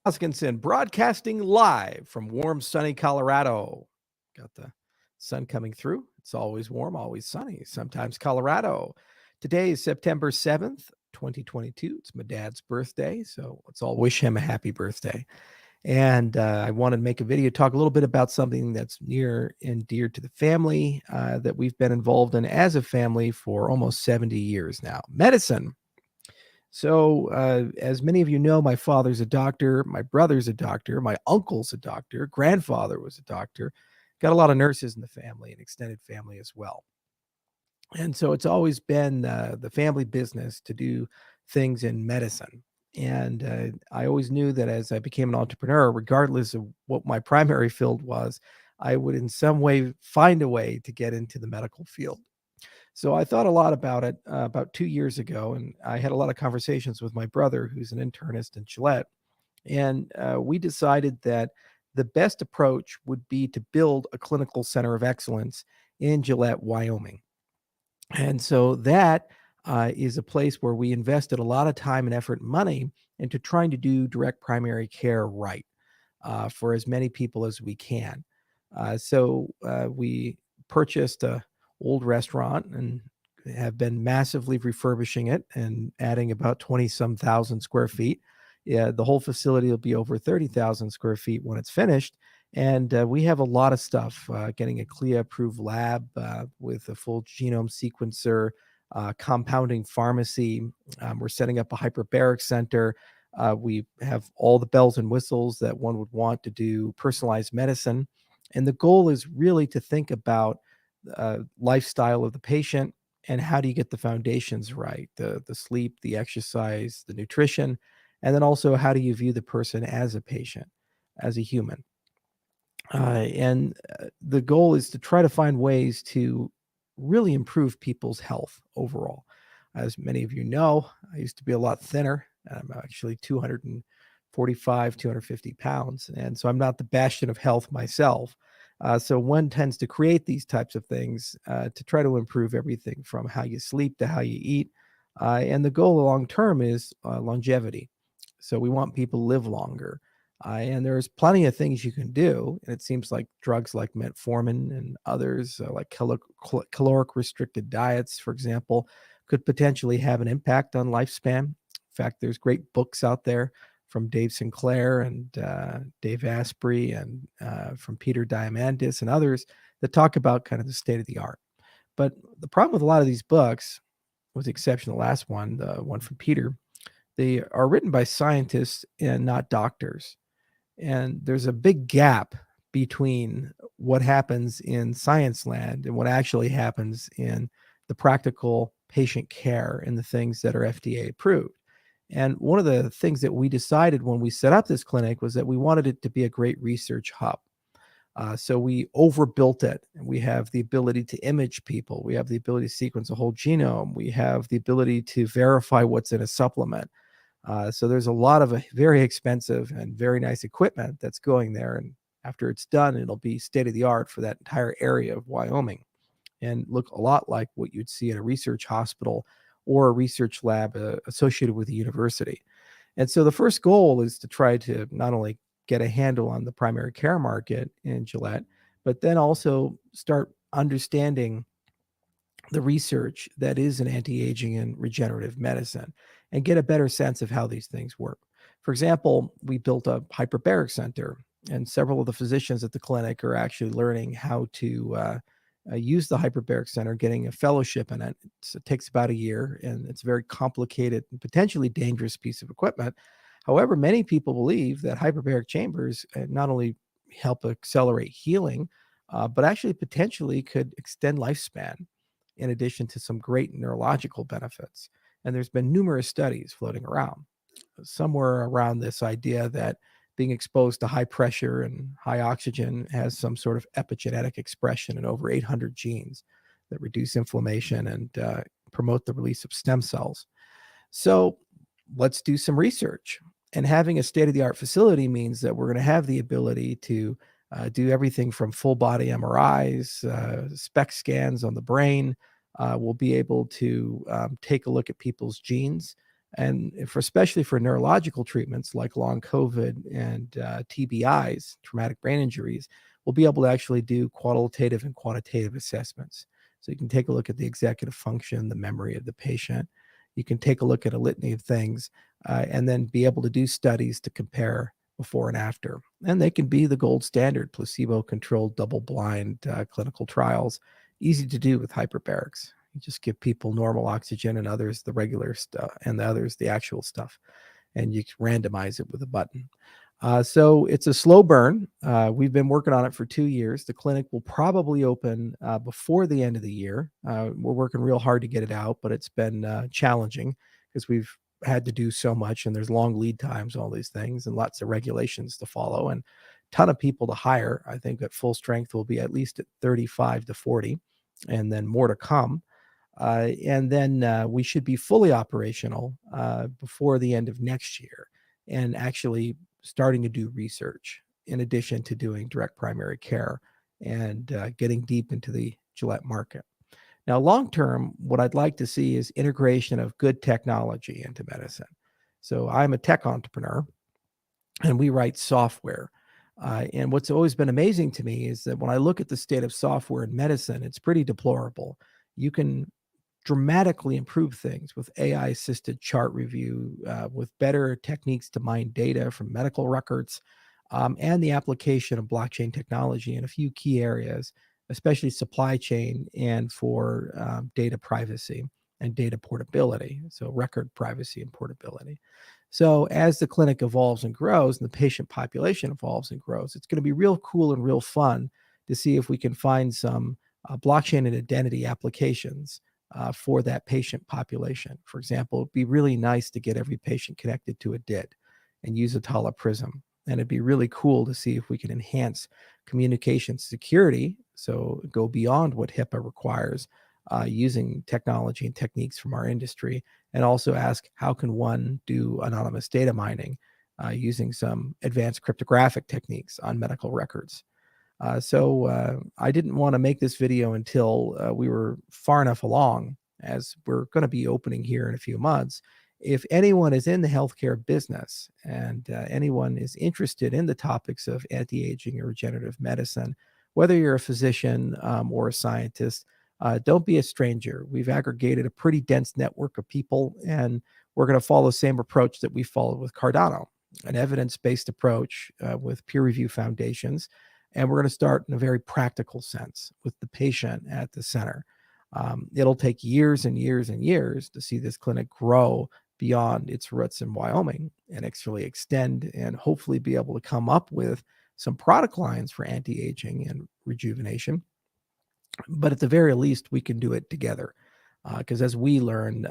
Hoskinson broadcasting live from warm, sunny Colorado. Got the sun coming through. It's always warm, always sunny, sometimes Colorado. Today is September 7th, 2022. It's my dad's birthday, so let's all wish him a happy birthday. And I wanted to make a video, talk a little bit about something that's near and dear to the family that we've been involved in as a family for almost 70 years now, medicine. So, as many of you know, my father's a doctor, my brother's a doctor, my uncle's a doctor, grandfather was a doctor. Got a lot of nurses in the family and extended family as well. And so it's always been the family business to do things in medicine. And I always knew that as I became an entrepreneur, regardless of what my primary field was, I would in some way find a way to get into the medical field. So I thought a lot about it about 2 years ago, and I had a lot of conversations with my brother, who's an internist in Gillette, and we decided that the best approach would be to build a clinical center of excellence in Gillette, Wyoming. And so that is a place where we invested a lot of time and effort and money into trying to do direct primary care right for as many people as we can. So we purchased a old restaurant and have been massively refurbishing it and adding about 20 some thousand square feet. Yeah, the whole facility will be over 30,000 square feet when it's finished. And we have a lot of stuff, getting a CLIA approved lab with a full genome sequencer, compounding pharmacy. We're setting up a hyperbaric center. We have all the bells and whistles that one would want to do personalized medicine. And the goal is really to think about lifestyle of the patient and how do you get the foundations right, the sleep, the exercise, the nutrition, and then also how do you view the person as a patient, as a human. And the goal is to try to find ways to really improve people's health overall. As many of you know, I used to be a lot thinner. I'm actually 245, 250 pounds. And so I'm not the bastion of health myself. So one tends to create these types of things to try to improve everything from how you sleep to how you eat. And the goal long term is longevity. So we want people to live longer. And there's plenty of things you can do. And it seems like drugs like metformin and others, like caloric restricted diets, for example, could potentially have an impact on lifespan. In fact, there's great books out there from Dave Sinclair and Dave Asprey and from Peter Diamandis and others that talk about kind of the state of the art. But the problem with a lot of these books, with the exception of the last one, the one from Peter, they are written by scientists and not doctors. And there's a big gap between what happens in science land and what actually happens in the practical patient care and the things that are FDA approved. And one of the things that we decided when we set up this clinic was that we wanted it to be a great research hub. So we overbuilt it. We have the ability to image people. We have the ability to sequence a whole genome. We have the ability to verify what's in a supplement. So there's a lot of very expensive and very nice equipment that's going there. And after it's done, it'll be state of the art for that entire area of Wyoming and look a lot like what you'd see in a research hospital or a research lab associated with a university. And so the first goal is to try to not only get a handle on the primary care market in Gillette, but then also start understanding the research that is in anti-aging and regenerative medicine and get a better sense of how these things work. For example, we built a hyperbaric center, and several of the physicians at the clinic are actually learning how to use the hyperbaric center, getting a fellowship in it. It takes about a year, and it's a very complicated and potentially dangerous piece of equipment. However, many people believe that hyperbaric chambers not only help accelerate healing, but actually potentially could extend lifespan in addition to some great neurological benefits. And there's been numerous studies floating around, somewhere around this idea that being exposed to high pressure and high oxygen has some sort of epigenetic expression in over 800 genes that reduce inflammation and promote the release of stem cells. So let's do some research. And having a state-of-the-art facility means that we're going to have the ability to do everything from full body MRIs, SPECT scans on the brain. We'll be able to take a look at people's genes And especially for neurological treatments like long COVID and TBIs, traumatic brain injuries, we'll be able to actually do qualitative and quantitative assessments. So you can take a look at the executive function, the memory of the patient. You can take a look at a litany of things and then be able to do studies to compare before and after. And they can be the gold standard, placebo-controlled, double-blind clinical trials, easy to do with hyperbarics. You just give people normal oxygen and others the regular stuff, and the others the actual stuff, and you can randomize it with a button. So it's a slow burn. We've been working on it for 2 years. The clinic will probably open before the end of the year. We're working real hard to get it out, but it's been challenging because we've had to do so much, and there's long lead times, all these things, and lots of regulations to follow, and a ton of people to hire. I think at full strength will be at least at 35 to 40, and then more to come. And then we should be fully operational before the end of next year, and actually starting to do research in addition to doing direct primary care and getting deep into the Gillette market. Now, long term, what I'd like to see is integration of good technology into medicine. So I'm a tech entrepreneur and we write software. And what's always been amazing to me is that when I look at the state of software in medicine, it's pretty deplorable. You can dramatically improve things with AI assisted chart review, with better techniques to mine data from medical records, and the application of blockchain technology in a few key areas, especially supply chain and for data privacy and data portability. So, record privacy and portability. So, as the clinic evolves and grows and the patient population evolves and grows, it's going to be real cool and real fun to see if we can find some blockchain and identity applications for that patient population. For example, it'd be really nice to get every patient connected to a DID and use a Tala Prism. And it'd be really cool to see if we can enhance communication security, so go beyond what HIPAA requires, using technology and techniques from our industry, and also ask how can one do anonymous data mining using some advanced cryptographic techniques on medical records. So I didn't want to make this video until we were far enough along, as we're going to be opening here in a few months. If anyone is in the healthcare business and anyone is interested in the topics of anti-aging or regenerative medicine, whether you're a physician or a scientist, don't be a stranger. We've aggregated a pretty dense network of people, and we're going to follow the same approach that we followed with Cardano, an evidence-based approach with peer-review foundations. And we're going to start in a very practical sense with the patient at the center. It'll take years and years and years to see this clinic grow beyond its roots in Wyoming and actually extend and hopefully be able to come up with some product lines for anti-aging and rejuvenation. But at the very least, we can do it together because as we learn,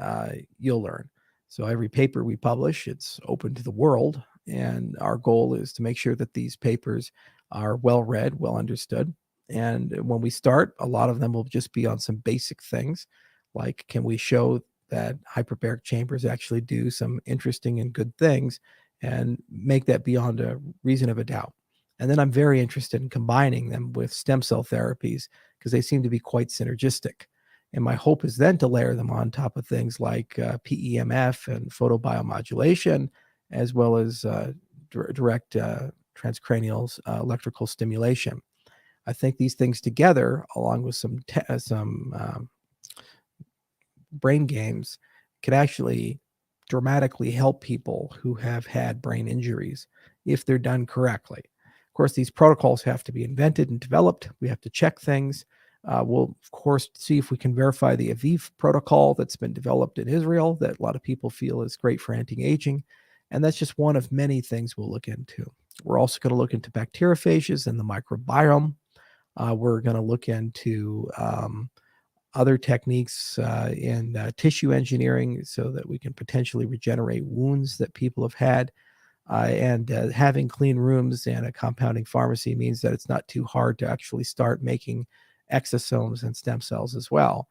you'll learn. So every paper we publish, it's open to the world. And our goal is to make sure that these papers are well read, well understood. And when we start, a lot of them will just be on some basic things like, can we show that hyperbaric chambers actually do some interesting and good things, and make that beyond a reason of a doubt. And then I'm very interested in combining them with stem cell therapies because they seem to be quite synergistic. And my hope is then to layer them on top of things like PEMF and photobiomodulation, as well as direct transcranial electrical stimulation. I think these things together, along with some brain games, can actually dramatically help people who have had brain injuries if they're done correctly. Of course, these protocols have to be invented and developed. We have to check things. We'll, of course, see if we can verify the Aviv protocol that's been developed in Israel that a lot of people feel is great for anti-aging. And that's just one of many things we'll look into. We're also going to look into bacteriophages and the microbiome. We're going to look into other techniques in tissue engineering so that we can potentially regenerate wounds that people have had. And having clean rooms and a compounding pharmacy means that it's not too hard to actually start making exosomes and stem cells as well.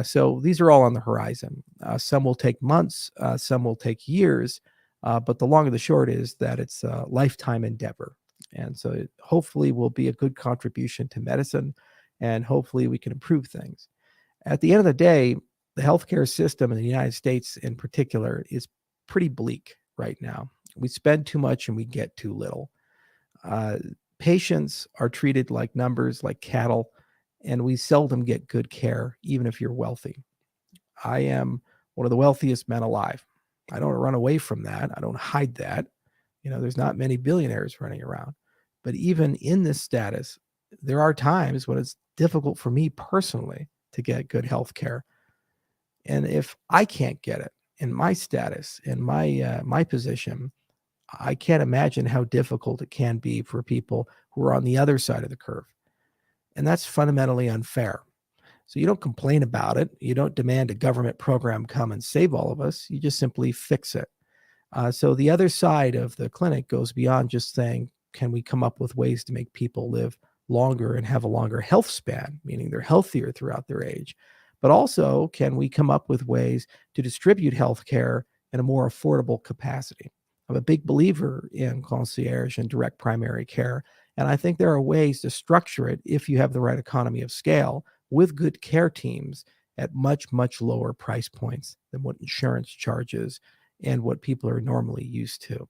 So these are all on the horizon. Some will take months, some will take years, but the long and the short is that it's a lifetime endeavor. And so it hopefully will be a good contribution to medicine, and hopefully we can improve things. At the end of the day, the healthcare system in the United States in particular is pretty bleak right now. We spend too much and we get too little. Uh, Patients are treated like numbers, like cattle, and we seldom get good care, even if you're wealthy. I am one of the wealthiest men alive. I don't run away from that. I don't hide that. There's not many billionaires running around. But even in this status, there are times when it's difficult for me personally to get good health care. And if I can't get it in my status, in my position, I can't imagine how difficult it can be for people who are on the other side of the curve. And that's fundamentally unfair. So you don't complain about it. You don't demand a government program come and save all of us. You just simply fix it. So the other side of the clinic goes beyond just saying, can we come up with ways to make people live longer and have a longer health span, meaning they're healthier throughout their age? But also, can we come up with ways to distribute healthcare in a more affordable capacity? I'm a big believer in concierge and direct primary care. And I think there are ways to structure it if you have the right economy of scale with good care teams at much, much lower price points than what insurance charges and what people are normally used to.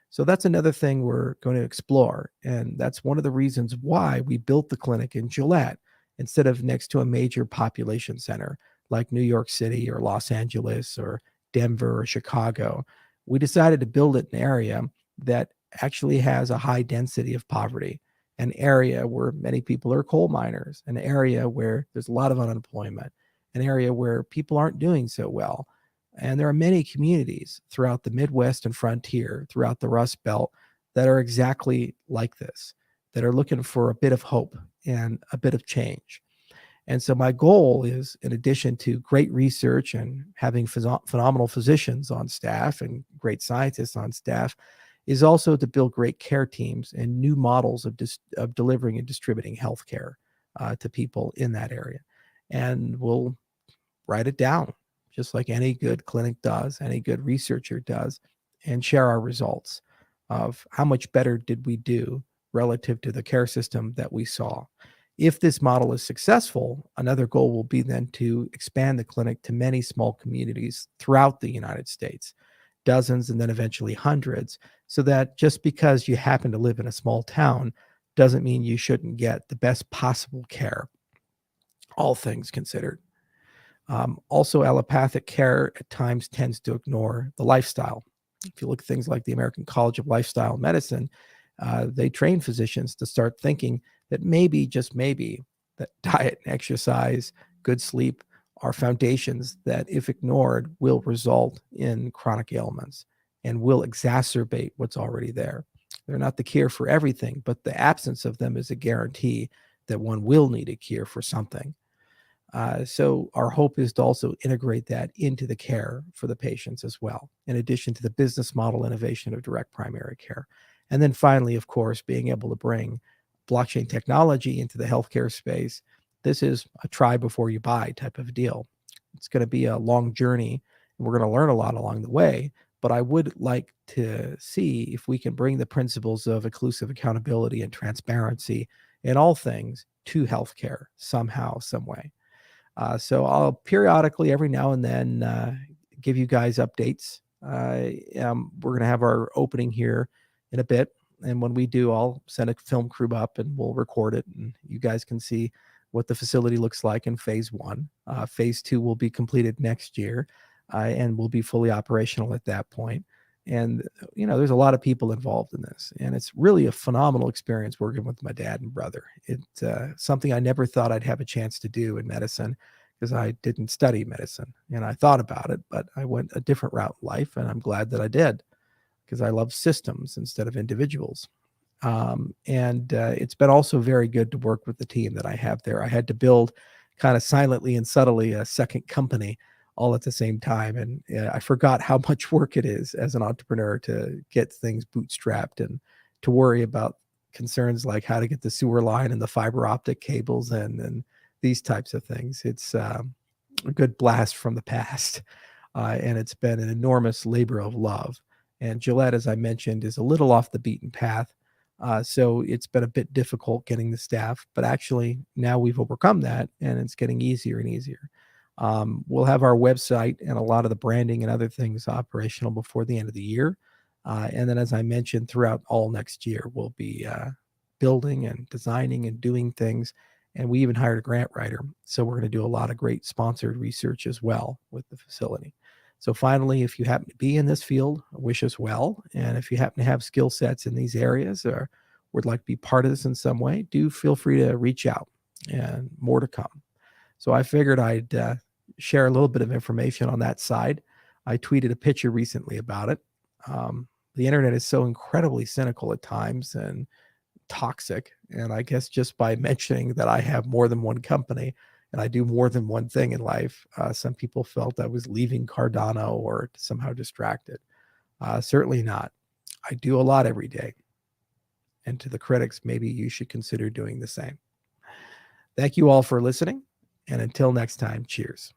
So that's another thing we're going to explore. And that's one of the reasons why we built the clinic in Gillette instead of next to a major population center like New York City or Los Angeles or Denver or Chicago. We decided to build it in an area that actually has a high density of poverty, an area where many people are coal miners, an area where there's a lot of unemployment, an area where people aren't doing so well. And there are many communities throughout the Midwest and frontier, throughout the Rust Belt, that are exactly like this, that are looking for a bit of hope and a bit of change. And so my goal is, in addition to great research and having phenomenal physicians on staff and great scientists on staff, is also to build great care teams and new models of delivering and distributing healthcare to people in that area. And we'll write it down, just like any good clinic does, any good researcher does, and share our results of how much better did we do relative to the care system that we saw. If this model is successful, another goal will be then to expand the clinic to many small communities throughout the United States, dozens and then eventually hundreds, so that just because you happen to live in a small town doesn't mean you shouldn't get the best possible care, all things considered. Also, allopathic care at times tends to ignore the lifestyle. If you look at things like the American College of Lifestyle Medicine, they train physicians to start thinking that maybe, just maybe, that diet and exercise, good sleep are foundations that, if ignored, will result in chronic ailments and will exacerbate what's already there. They're not the cure for everything, but the absence of them is a guarantee that one will need a cure for something. So our hope is to also integrate that into the care for the patients as well, in addition to the business model innovation of direct primary care. And then finally, of course, being able to bring blockchain technology into the healthcare space. This is a try before you buy type of deal. It's going to be a long journey, and we're going to learn a lot along the way. But I would like to see if we can bring the principles of inclusive accountability and transparency in all things to healthcare somehow, some way. So I'll periodically, every now and then, give you guys updates. We're going to have our opening here in a bit. And when we do, I'll send a film crew up and we'll record it. And you guys can see what the facility looks like in phase one. Phase two will be completed next year and will be fully operational at that point. And, there's a lot of people involved in this. And it's really a phenomenal experience working with my dad and brother. It's something I never thought I'd have a chance to do in medicine because I didn't study medicine. And I thought about it, but I went a different route in life. And I'm glad that I did because I love systems instead of individuals. It's been also very good to work with the team that I have there. I had to build kind of silently and subtly a second company all at the same time. And I forgot how much work it is as an entrepreneur to get things bootstrapped and to worry about concerns like how to get the sewer line and the fiber optic cables and these types of things. It's a good blast from the past. And it's been an enormous labor of love. And Gillette, as I mentioned, is a little off the beaten path. So it's been a bit difficult getting the staff, but actually now we've overcome that and it's getting easier and easier. We'll have our website and a lot of the branding and other things operational before the end of the year. And then, as I mentioned, throughout all next year, we'll be building and designing and doing things. And we even hired a grant writer. So we're going to do a lot of great sponsored research as well with the facility. So finally, if you happen to be in this field, wish us well. And if you happen to have skill sets in these areas or would like to be part of this in some way, do feel free to reach out, and more to come. So I figured I'd share a little bit of information on that side. I tweeted a picture recently about it. The internet is so incredibly cynical at times and toxic. And I guess just by mentioning that I have more than one company and I do more than one thing in life, some people felt I was leaving Cardano or somehow distracted. Certainly not. I do a lot every day. And to the critics, maybe you should consider doing the same. Thank you all for listening. And until next time, cheers.